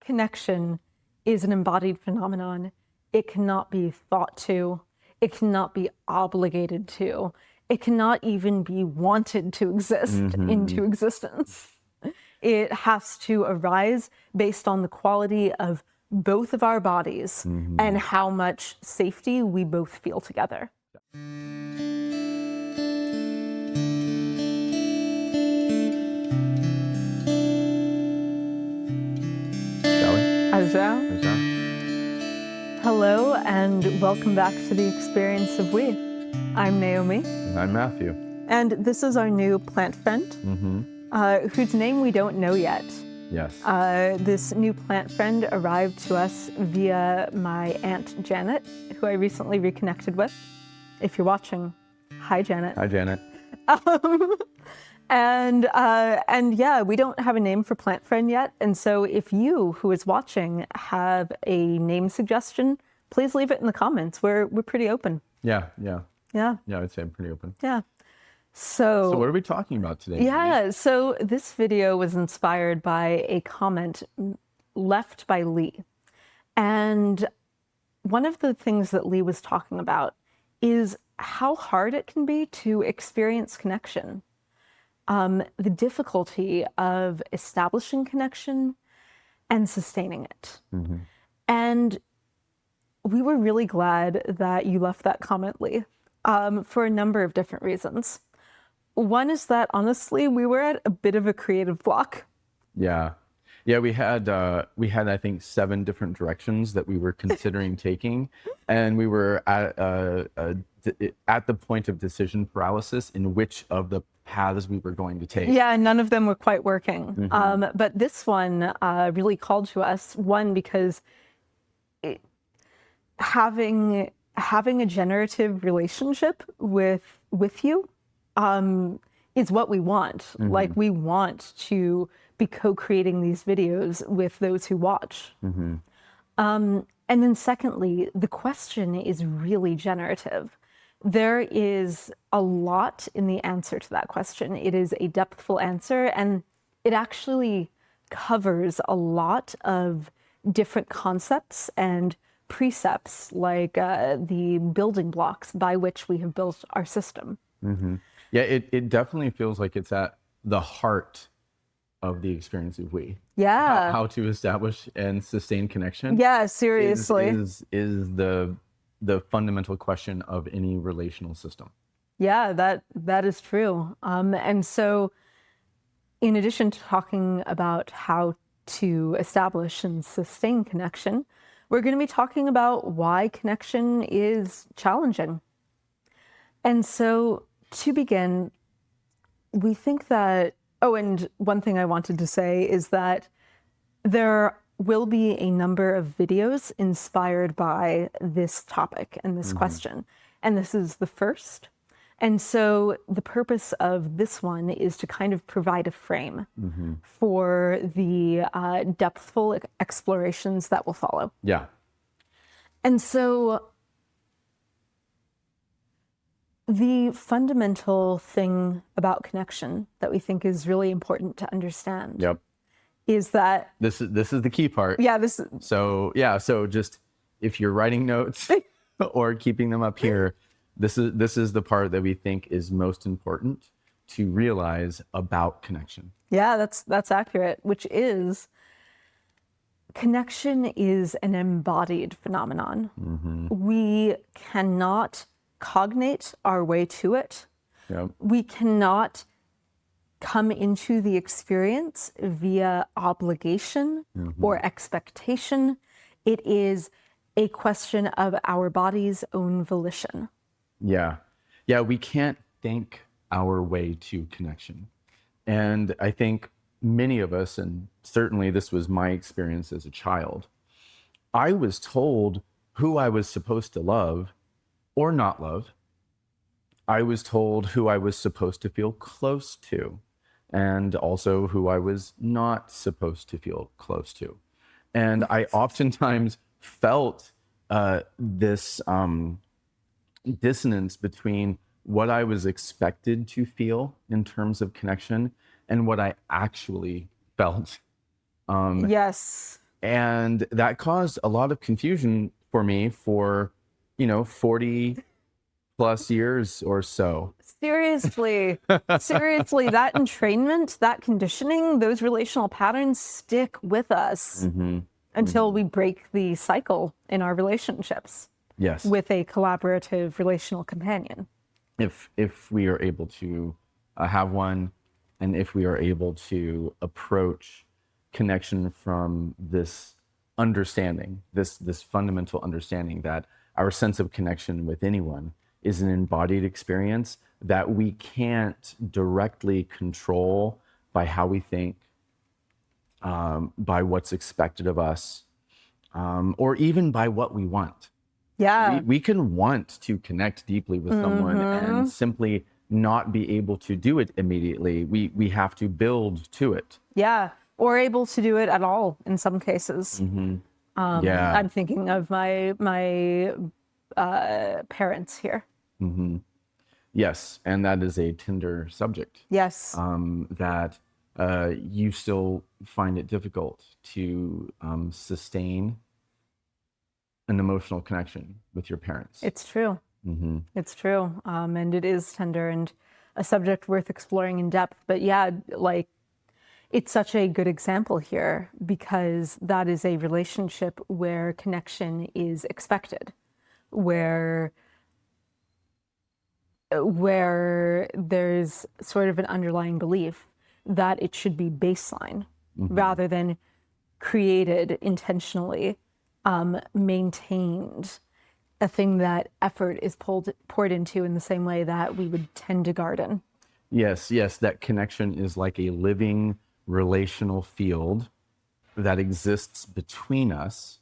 connection is an embodied phenomenon. It cannot be thought to. It cannot be obligated to. It cannot even be wanted to exist into existence. It has to arise based on the quality of both of our bodies and how much safety we both feel together. Hello and welcome back to the Experience of We. I'm Naomi. And I'm Matthew. And this is our new plant friend, whose name we don't know yet. Yes. This new plant friend arrived to us via my Aunt Janet, who I recently reconnected with. If you're watching, hi Janet. Hi Janet. And yeah, we don't have a name for plant friend yet. And so if you who is watching have a name suggestion, please leave it in the comments. We're pretty open. Yeah. Yeah, I'd say I'm pretty open. Yeah. So what are we talking about today? Yeah, so this video was inspired by a comment left by Lee. And one of the things that Lee was talking about is how hard it can be to experience connection. The difficulty of establishing connection and sustaining it. And we were really glad that you left that comment, Lee, for a number of different reasons. One is that, honestly, we were at a bit of a creative block. Yeah, we had I think 7 different directions that we were considering taking, and we were at the point of decision paralysis in which of the paths we were going to take. Yeah, none of them were quite working. But this one really called to us. One, because having a generative relationship with you is what we want. Like, we want to be co-creating these videos with those who watch. And then secondly, the question is really generative. There is a lot in the answer to that question. It is a depthful answer, and it actually covers a lot of different concepts and precepts, like the building blocks by which we have built our system. Yeah, it definitely feels like it's at the heart of the experience of we. Yeah. How to establish and sustain connection. Yeah, seriously. Is the fundamental question of any relational system. Yeah, that is true. And so in addition to talking about how to establish and sustain connection, we're going to be talking about why connection is challenging. And so to begin, we think that, and one thing I wanted to say is that there will be a number of videos inspired by this topic and this question. And this is the first. And so the purpose of this one is to kind of provide a frame for the depthful explorations that will follow. Yeah. And so the fundamental thing about connection that we think is really important to understand is that this is the key part. Yeah, so just if you're writing notes or keeping them up here, this is the part that we think is most important to realize about connection. Yeah, that's accurate, which is connection is an embodied phenomenon. We cannot cognate our way to it. We cannot come into the experience via obligation or expectation. It is a question of our body's own volition. Yeah, we can't think our way to connection. And I think many of us, and certainly this was my experience as a child, I was told who I was supposed to love or not love. I was told who I was supposed to feel close to, and also who I was not supposed to feel close to. And I oftentimes felt this dissonance between what I was expected to feel in terms of connection and what I actually felt. Yes. And that caused a lot of confusion for me for, 40 plus years or so. Seriously, seriously, that entrainment, that conditioning, those relational patterns stick with us until we break the cycle in our relationships Yes. with a collaborative relational companion. If we are able to have one, and if we are able to approach connection from this understanding, this fundamental understanding that our sense of connection with anyone is an embodied experience that we can't directly control by how we think, by what's expected of us, or even by what we want. Yeah. We can want to connect deeply with someone and simply not be able to do it immediately. We have to build to it. Yeah. Or able to do it at all in some cases. Yeah. I'm thinking of my parents here. Yes. And that is a tender subject, Yes. that you still find it difficult to sustain an emotional connection with your parents. It's true. It's true. And it is tender and a subject worth exploring in depth. But yeah, like it's such a good example here because that is a relationship where connection is expected, where there's sort of an underlying belief that it should be baseline rather than created intentionally, maintained, a thing that effort is poured into in the same way that we would tend a garden. Yes, yes, that connection is like a living relational field that exists between us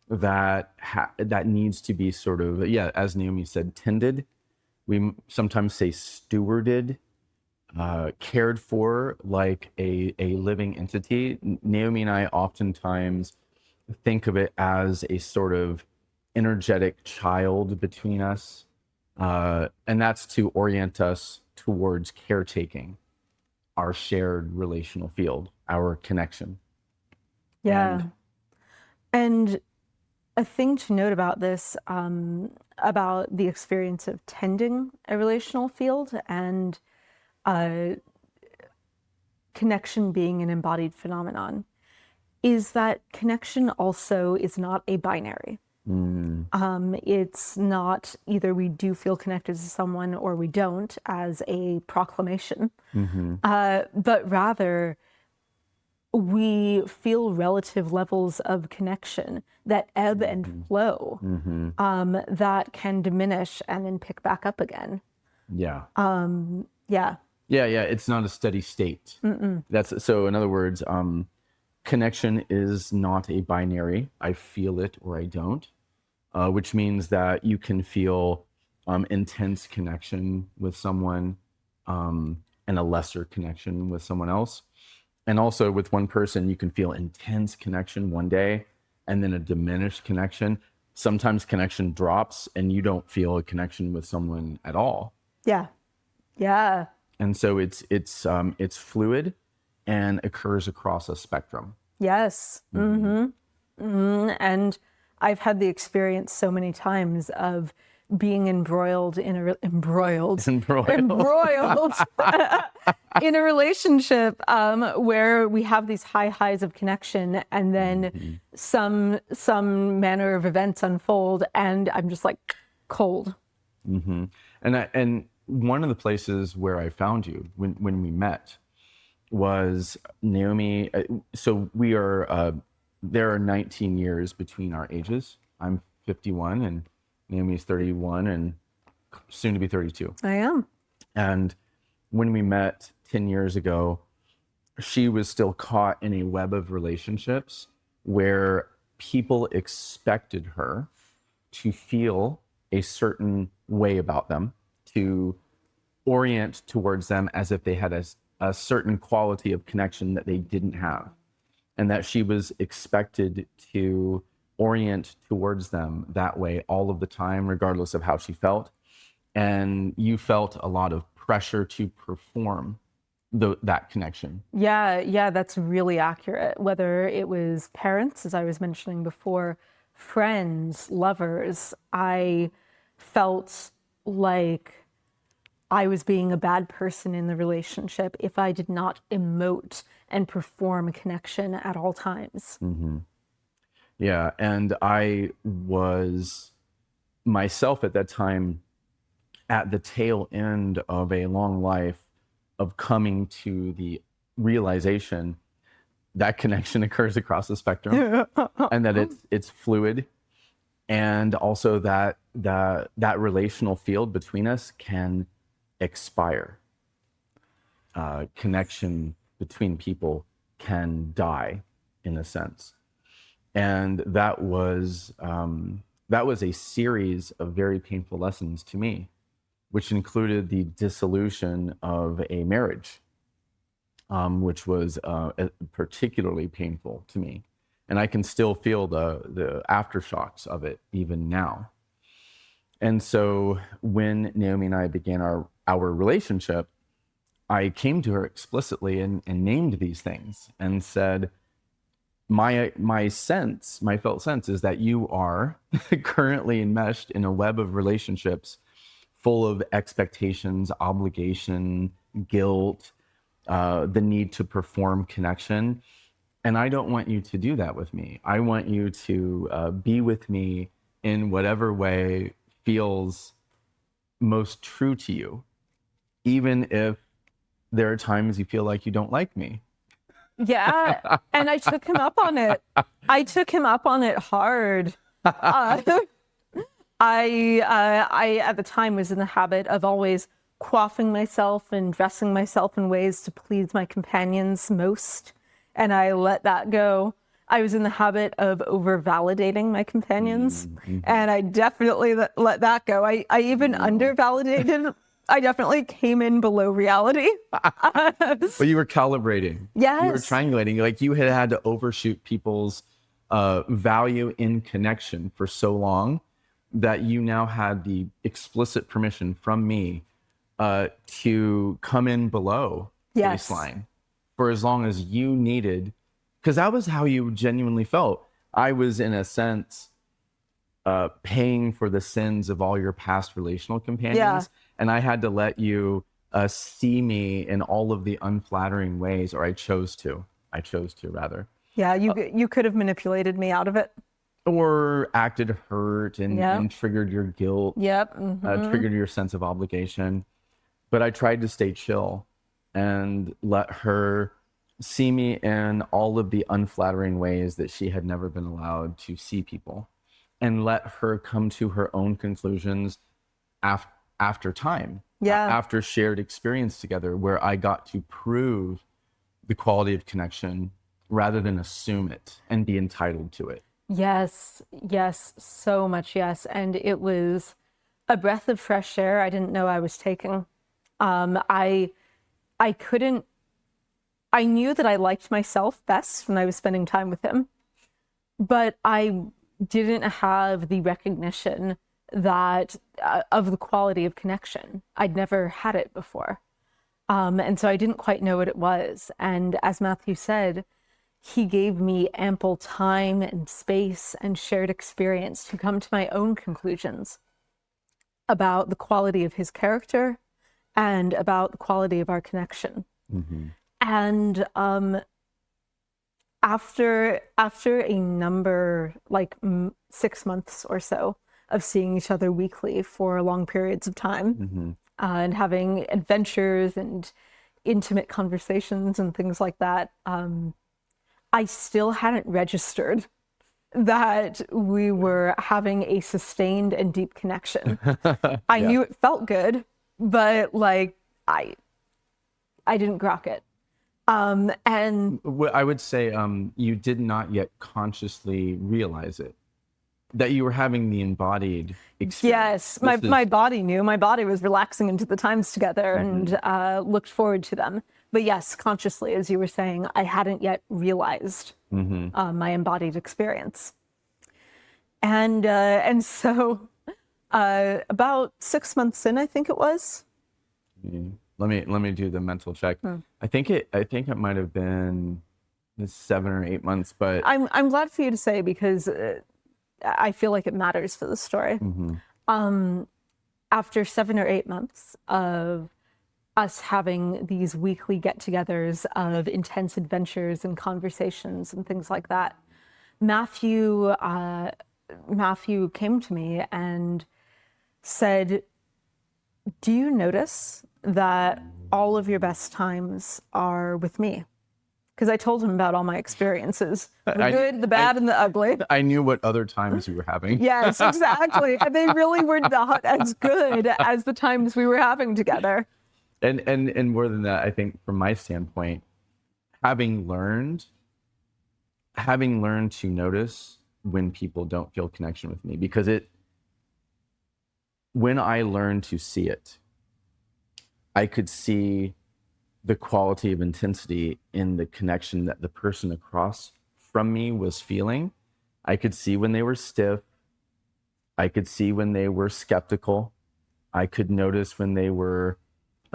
that needs to be sort of, yeah, as Naomi said, tended. We sometimes say stewarded, cared for like a living entity. Naomi and I oftentimes think of it as a sort of energetic child between us. And that's to orient us towards caretaking our shared relational field, our connection. Yeah. And a thing to note about this, about the experience of tending a relational field and connection being an embodied phenomenon, is that connection also is not a binary. It's not either we do feel connected to someone or we don't as a proclamation, but rather we feel relative levels of connection that ebb and flow, that can diminish and then pick back up again. Yeah. Yeah. Yeah, yeah. It's not a steady state. That's so. In other words, connection is not a binary. I feel it or I don't, which means that you can feel intense connection with someone, and a lesser connection with someone else. And also with one person, you can feel intense connection one day and then a diminished connection. Sometimes connection drops and you don't feel a connection with someone at all. Yeah. Yeah. And so it's fluid and occurs across a spectrum. Yes. And I've had the experience so many times of being embroiled in a embroiled in a relationship where we have these high highs of connection, and then some manner of events unfold, and I'm just like cold. And one of the places where I found you when we met was Naomi. So we are there are 19 years between our ages. I'm 51 and Naomi's 31 and soon to be 32. I am. And when we met 10 years ago, she was still caught in a web of relationships where people expected her to feel a certain way about them, to orient towards them as if they had a certain quality of connection that they didn't have, and that she was expected to orient towards them that way all of the time, regardless of how she felt. And you felt a lot of pressure to perform that connection. Yeah, that's really accurate. Whether it was parents, as I was mentioning before, friends, lovers, I felt like I was being a bad person in the relationship if I did not emote and perform connection at all times. Yeah, and I was myself at that time at the tail end of a long life of coming to the realization that connection occurs across the spectrum and that it's fluid, and also that that relational field between us can expire. Connection between people can die in a sense, and that was a series of very painful lessons to me, which included the dissolution of a marriage, which was particularly painful to me. And I can still feel the aftershocks of it even now. And so when Naomi and I began our relationship, I came to her explicitly and named these things and said, my sense, my felt sense is that you are currently enmeshed in a web of relationships full of expectations, obligation, guilt, the need to perform connection. And I don't want you to do that with me. I want you to be with me in whatever way feels most true to you, even if there are times you feel like you don't like me. Yeah, and I took him up on it. I took him up on it hard. Uh, I at the time was in the habit of always coiffing myself and dressing myself in ways to please my companions most, and I let that go. I was in the habit of over-validating my companions, and I definitely let that go. I even under-validated. I definitely came in below reality. But you were calibrating. Yes. You were triangulating. Like you had to overshoot people's value in connection for so long that you now had the explicit permission from me to come in below Yes. baseline for as long as you needed, because that was how you genuinely felt. I was, in a sense, paying for the sins of all your past relational companions. Yeah. And I had to let you see me in all of the unflattering ways, or I chose to rather. Yeah, you could have manipulated me out of it. Or acted hurt and, Yep. and triggered your guilt, Yep. triggered your sense of obligation. But I tried to stay chill and let her see me in all of the unflattering ways that she had never been allowed to see people, and let her come to her own conclusions after time, Yeah. after shared experience together, where I got to prove the quality of connection rather than assume it and be entitled to it. Yes, so much yes. And it was a breath of fresh air I didn't know I was taking. I couldn't, I knew that I liked myself best when I was spending time with him, but I didn't have the recognition that of the quality of connection. I'd never had it before. And so I didn't quite know what it was. And as Matthew said, he gave me ample time and space and shared experience to come to my own conclusions about the quality of his character and about the quality of our connection. And after a number, like 6 months or so of seeing each other weekly for long periods of time, and having adventures and intimate conversations and things like that, I still hadn't registered that we were having a sustained and deep connection. I knew it felt good, but like I didn't grok it. And I would say you did not yet consciously realize it, that you were having the embodied experience. yes, my body knew. My body was relaxing into the times together and looked forward to them. But yes, consciously, as you were saying, I hadn't yet realized my embodied experience. And so about 6 months in, I think it was. let me do the mental check. I think it might have been 7 or 8 months, but I'm glad for you to say, because I feel like it matters for the story. After 7 or 8 months of us having these weekly get-togethers of intense adventures and conversations and things like that, Matthew came to me and said, "Do you notice that all of your best times are with me?" Because I told him about all my experiences, the good, the bad, and the ugly. I knew what other times you were having. Yes, exactly. And they really were not as good as the times we were having together. And more than that, I think from my standpoint, having learned to notice when people don't feel connection with me, because when I learned to see it, I could see the quality of intensity in the connection that the person across from me was feeling. I could see when they were stiff. I could see when they were skeptical. I could notice when they were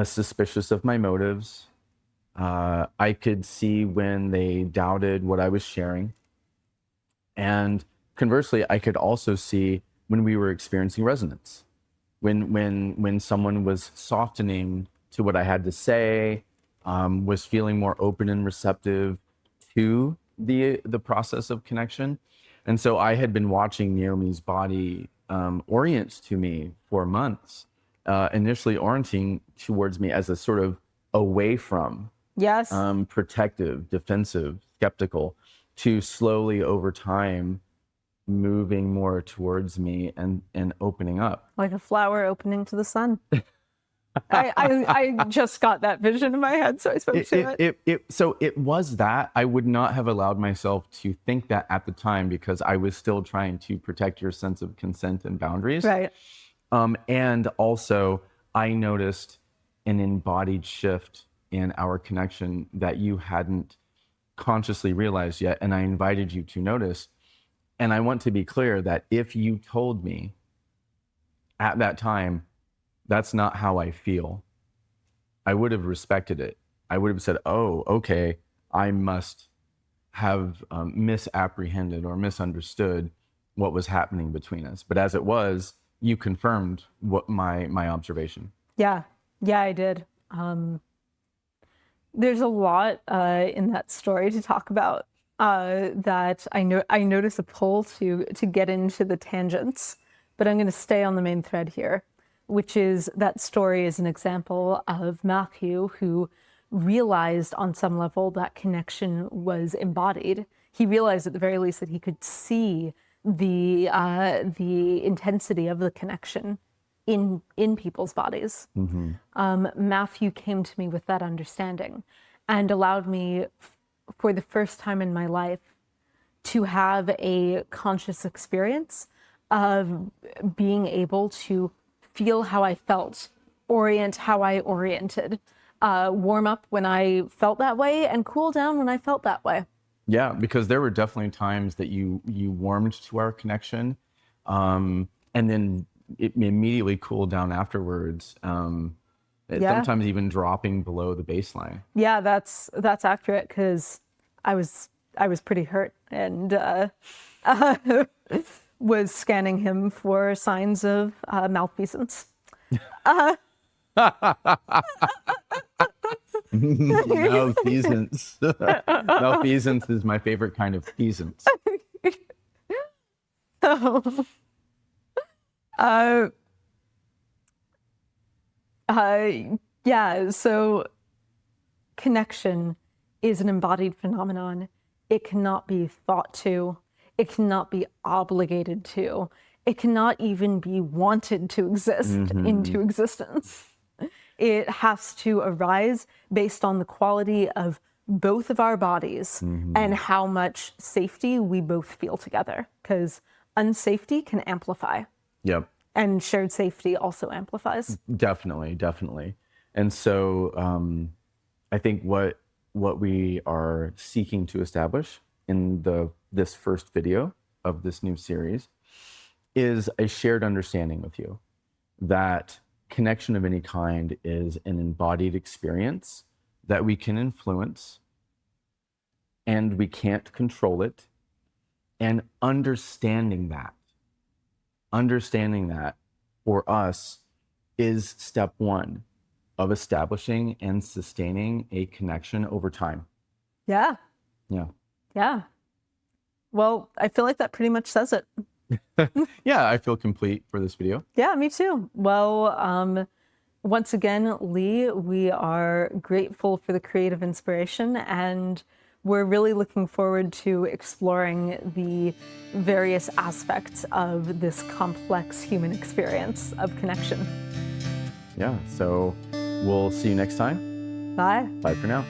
suspicious of my motives. I could see when they doubted what I was sharing. And conversely, I could also see when we were experiencing resonance, when someone was softening to what I had to say, was feeling more open and receptive to the process of connection. And so I had been watching Naomi's body orient to me for months, initially orienting towards me as a sort of away from, Yes. protective, defensive, skeptical, to slowly over time moving more towards me and opening up. Like a flower opening to the sun. I just got that vision in my head, so I spoke to it. So it was that. I would not have allowed myself to think that at the time, because I was still trying to protect your sense of consent and boundaries. Right. And also, I noticed an embodied shift in our connection that you hadn't consciously realized yet, and I invited you to notice. And I want to be clear that if you told me at that time, that's not how I feel, I would have respected it. I would have said, oh, okay, I must have misapprehended or misunderstood what was happening between us. But as it was, you confirmed what my observation. Yeah, I did. There's a lot in that story to talk about. That I notice a pull to get into the tangents, but I'm going to stay on the main thread here, which is that story is an example of Matthew, who realized on some level that connection was embodied. He realized at the very least that he could see the intensity of the connection in people's bodies. Matthew came to me with that understanding and allowed me, for the first time in my life, to have a conscious experience of being able to feel how I felt, orient how I oriented, warm up when I felt that way, and cool down when I felt that way. Yeah, because there were definitely times that you warmed to our connection, and then it immediately cooled down afterwards. Sometimes even dropping below the baseline. Yeah, that's accurate, because I was pretty hurt and was scanning him for signs of malfeasance. Malfeasance. Malfeasance is my favorite kind of peasants. Yeah, so connection is an embodied phenomenon. It cannot be thought to. It cannot be obligated to. It cannot even be wanted to exist into existence. It has to arise based on the quality of both of our bodies and how much safety we both feel together, because unsafety can amplify. Yep. And shared safety also amplifies. Definitely. And so I think what we are seeking to establish in this first video of this new series is a shared understanding with you that connection of any kind is an embodied experience that we can influence and we can't control it. And understanding that for us is step one of establishing and sustaining a connection over time. Yeah. Yeah. Yeah. Well, I feel like that pretty much says it. Yeah, I feel complete for this video. Yeah, me too. Well, once again, Lee, we are grateful for the creative inspiration, and we're really looking forward to exploring the various aspects of this complex human experience of connection. Yeah, so we'll see you next time. Bye. Bye for now.